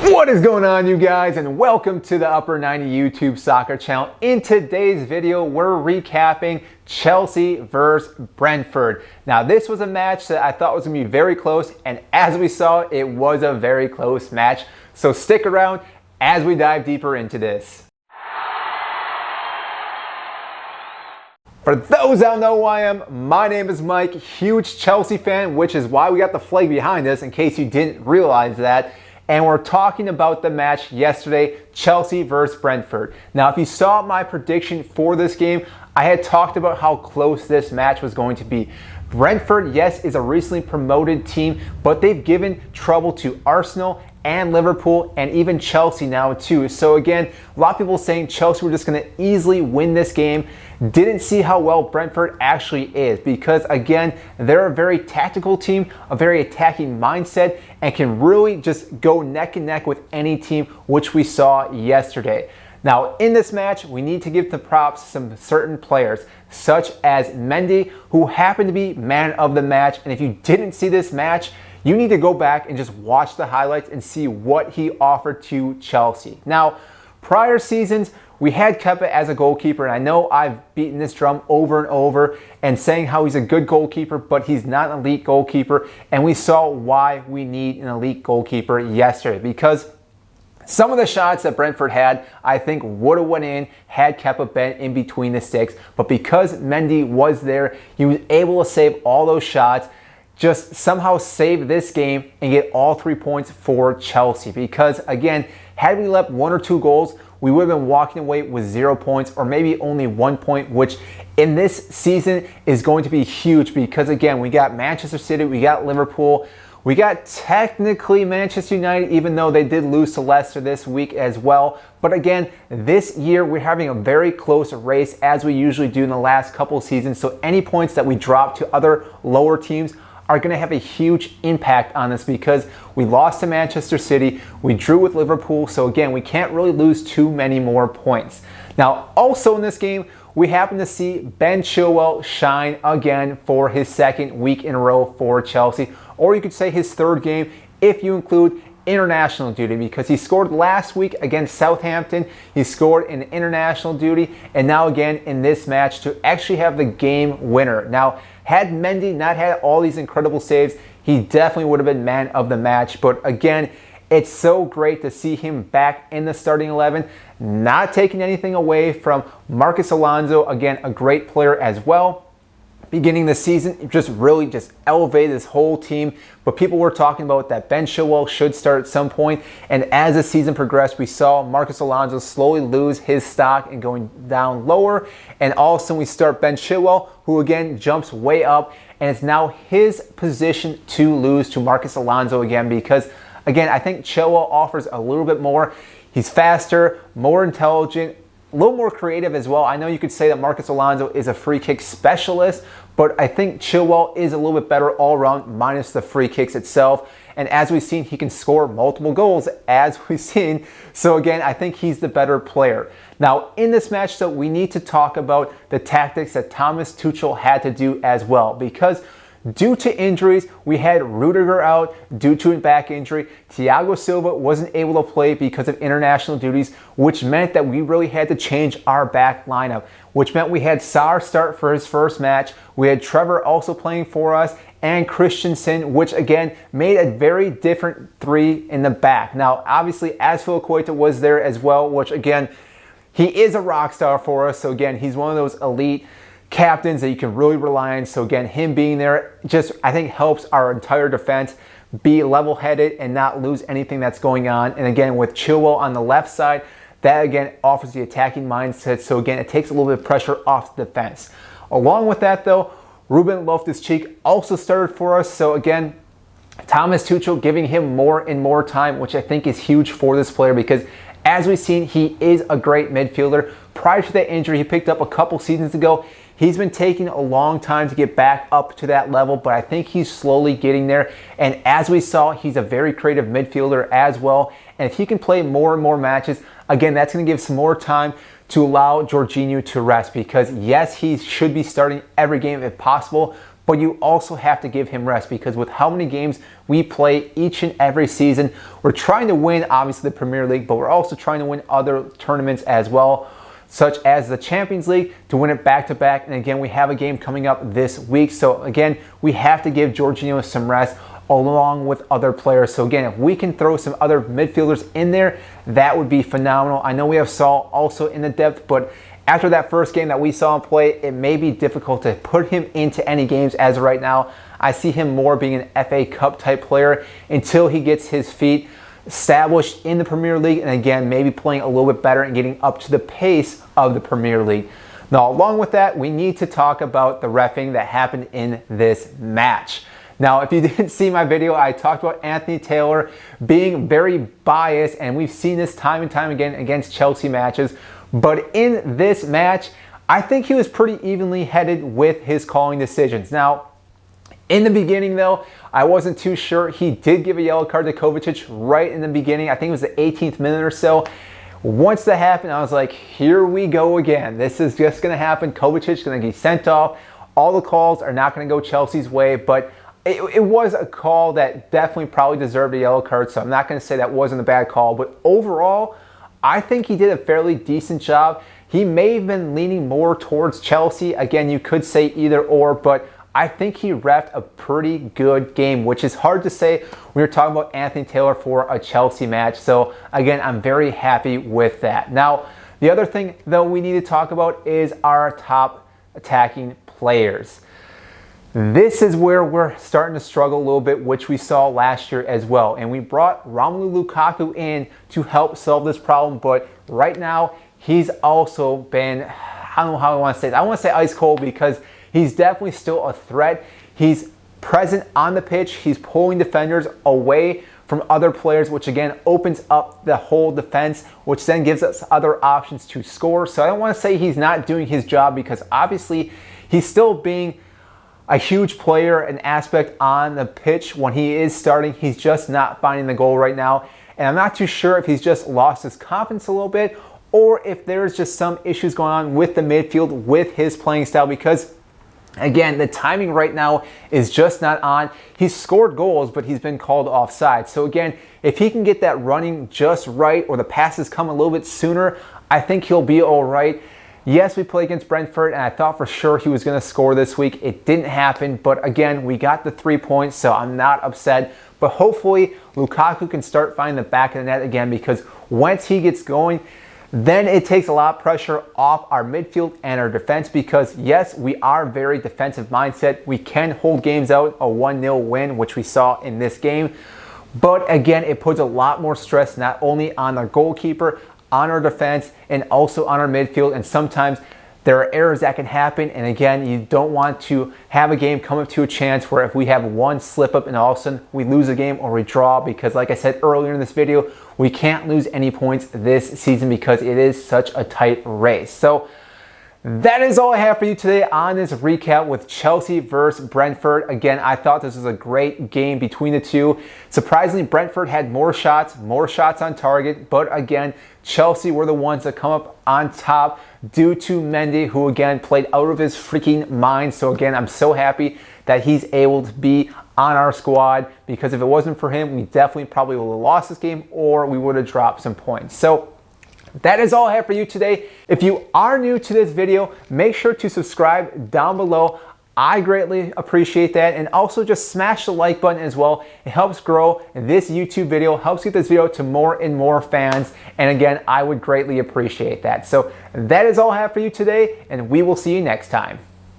What is going on, you guys, and welcome to the Upper 90 YouTube soccer channel. In today's video, we're recapping Chelsea versus Brentford. Now, this was a match that I thought was going to be very close, and as we saw, it was a very close match. So stick around as we dive deeper into this. For those that don't know who I am, my name is Mike, huge Chelsea fan, which is why we got the flag behind us, in case you didn't realize that. And we're talking about the match yesterday, Chelsea versus Brentford. Now, if you saw my prediction for this game, I had talked about how close this match was going to be. Brentford, yes, is a recently promoted team, but they've given trouble to Arsenal and Liverpool and even Chelsea now too. So again, a lot of people saying Chelsea were just going to easily win this game. Didn't see how well Brentford actually is, because again, they're a very tactical team, a very attacking mindset, and can really just go neck and neck with any team, which we saw yesterday. Now, in this match, we need to give the props to some certain players, such as Mendy, who happened to be man of the match. And if you didn't see this match, you need to go back and just watch the highlights and see what he offered to Chelsea. Now, prior seasons, we had Kepa as a goalkeeper, and I know I've beaten this drum over and over and saying how he's a good goalkeeper, but he's not an elite goalkeeper. And we saw why we need an elite goalkeeper yesterday, because some of the shots that Brentford had, I think, would have went in had Kepa been in between the sticks. But because Mendy was there, he was able to save all those shots, just somehow save this game and get all 3 points for Chelsea. Because again, had we let 1 or 2 goals, we would have been walking away with 0 points or maybe only 1 point, which in this season is going to be huge, because again, we got Manchester City, we got Liverpool, we got technically Manchester United, even though they did lose to Leicester this week as well. But again, this year we're having a very close race, as we usually do in the last couple of seasons. So any points that we drop to other lower teams are going to have a huge impact on us, because we lost to Manchester City, we drew with Liverpool, so again, we can't really lose too many more points. Now, also in this game, we happen to see Ben Chilwell shine again for his second week in a row for Chelsea, or you could say his third game if you include international duty, because he scored last week against Southampton, he scored in international duty, and now again in this match to actually have the game winner. Now, had Mendy not had all these incredible saves, he definitely would have been man of the match. But again, it's so great to see him back in the starting 11, not taking anything away from Marcos Alonso, again, a great player as well. Beginning the season, just really elevated this whole team. But people were talking about that Ben Chilwell should start at some point. And as the season progressed, we saw Marcos Alonso slowly lose his stock and going down lower. And all of a sudden we start Ben Chilwell, who again jumps way up. And it's now his position to lose to Marcos Alonso again, because again, I think Chilwell offers a little bit more. He's faster, more intelligent, a little more creative as well. I know you could say that Marcos Alonso is a free kick specialist, but I think Chilwell is a little bit better all around, minus the free kicks itself. And as we've seen, he can score multiple goals, as we've seen. So again, I think he's the better player. Now, in this match, though, we need to talk about the tactics that Thomas Tuchel had to do as well, because due to injuries, we had Rudiger out due to a back injury. Thiago Silva wasn't able to play because of international duties, which meant that we really had to change our back lineup, which meant we had Sarr start for his first match. We had Trevor also playing for us, and Christensen, which again made a very different three in the back. Now, obviously, Azpilicueta was there as well, which again, he is a rock star for us. So again, he's one of those elite captains that you can really rely on. So again, him being there just, I think, helps our entire defense be level-headed and not lose anything that's going on. And again, with Chilwell on the left side, that again offers the attacking mindset. So again, it takes a little bit of pressure off the defense. Along with that though, Ruben Loftus-Cheek also started for us. So again, Thomas Tuchel giving him more and more time, which I think is huge for this player, because as we've seen, he is a great midfielder. Prior to that injury he picked up a couple seasons ago, he's been taking a long time to get back up to that level, but I think he's slowly getting there. And as we saw, he's a very creative midfielder as well. And if he can play more and more matches, again, that's going to give some more time to allow Jorginho to rest, because yes, he should be starting every game if possible, but you also have to give him rest because with how many games we play each and every season, we're trying to win, obviously, the Premier League, but we're also trying to win other tournaments as well, such as the Champions League, to win it back-to-back. And again, we have a game coming up this week. So again, we have to give Jorginho some rest along with other players. So again, if we can throw some other midfielders in there, that would be phenomenal. I know we have Saul also in the depth, but after that first game that we saw him play, it may be difficult to put him into any games as of right now. I see him more being an FA Cup type player until he gets his feet established in the Premier League, and again, maybe playing a little bit better and getting up to the pace of the Premier League. Now, along with that, we need to talk about the reffing that happened in this match. Now, if you didn't see my video, I talked about Anthony Taylor being very biased, and we've seen this time and time again against Chelsea matches. But in this match, I think he was pretty evenly headed with his calling decisions. Now, in the beginning, though, I wasn't too sure. He did give a yellow card to Kovacic right in the beginning. I think it was the 18th minute or so. Once that happened, I was like, here we go again. This is just going to happen. Kovacic is going to get sent off. All the calls are not going to go Chelsea's way, but it was a call that definitely probably deserved a yellow card, so I'm not going to say that wasn't a bad call. But overall, I think he did a fairly decent job. He may have been leaning more towards Chelsea. Again, you could say either or, but I think he reffed a pretty good game, which is hard to say when you're talking about Anthony Taylor for a Chelsea match. So again, I'm very happy with that. Now, the other thing, though, we need to talk about is our top attacking players. This is where we're starting to struggle a little bit, which we saw last year as well. And we brought Romelu Lukaku in to help solve this problem. But right now, he's also been, I don't know how I want to say it. I want to say ice cold because he's definitely still a threat. He's present on the pitch. He's pulling defenders away from other players, which again opens up the whole defense, which then gives us other options to score. So I don't want to say he's not doing his job because obviously he's still being a huge player, an aspect on the pitch when he is starting. He's just not finding the goal right now. And I'm not too sure if he's just lost his confidence a little bit or if there's just some issues going on with the midfield with his playing style because, again, the timing right now is just not on. He's scored goals, but he's been called offside. So again, if he can get that running just right or the passes come a little bit sooner, I think he'll be all right. Yes, we played against Brentford, and I thought for sure he was going to score this week. It didn't happen, but again, we got the 3 points, so I'm not upset. But hopefully, Lukaku can start finding the back of the net again because once he gets going, then it takes a lot of pressure off our midfield and our defense because, yes, we are very defensive mindset. We can hold games out, a 1-0 win, which we saw in this game. But again, it puts a lot more stress not only on our goalkeeper, on our defense, and also on our midfield. And sometimes there are errors that can happen. And again, you don't want to have a game come up to a chance where if we have one slip up and all of a sudden we lose a game or we draw, because like I said earlier in this video, we can't lose any points this season because it is such a tight race. So that is all I have for you today on this recap with Chelsea versus Brentford. Again, I thought this was a great game between the two. Surprisingly, Brentford had more shots on target, but again, Chelsea were the ones that come up on top due to Mendy, who again played out of his freaking mind. So again, I'm so happy that he's able to be on our squad because if it wasn't for him, we definitely probably would have lost this game or we would have dropped some points. So that is all I have for you today. If you are new to this video, make sure to subscribe down below. I greatly appreciate that. And also just smash the like button as well. It helps grow this YouTube video, helps get this video to more and more fans. And again, I would greatly appreciate that. So that is all I have for you today, and we will see you next time.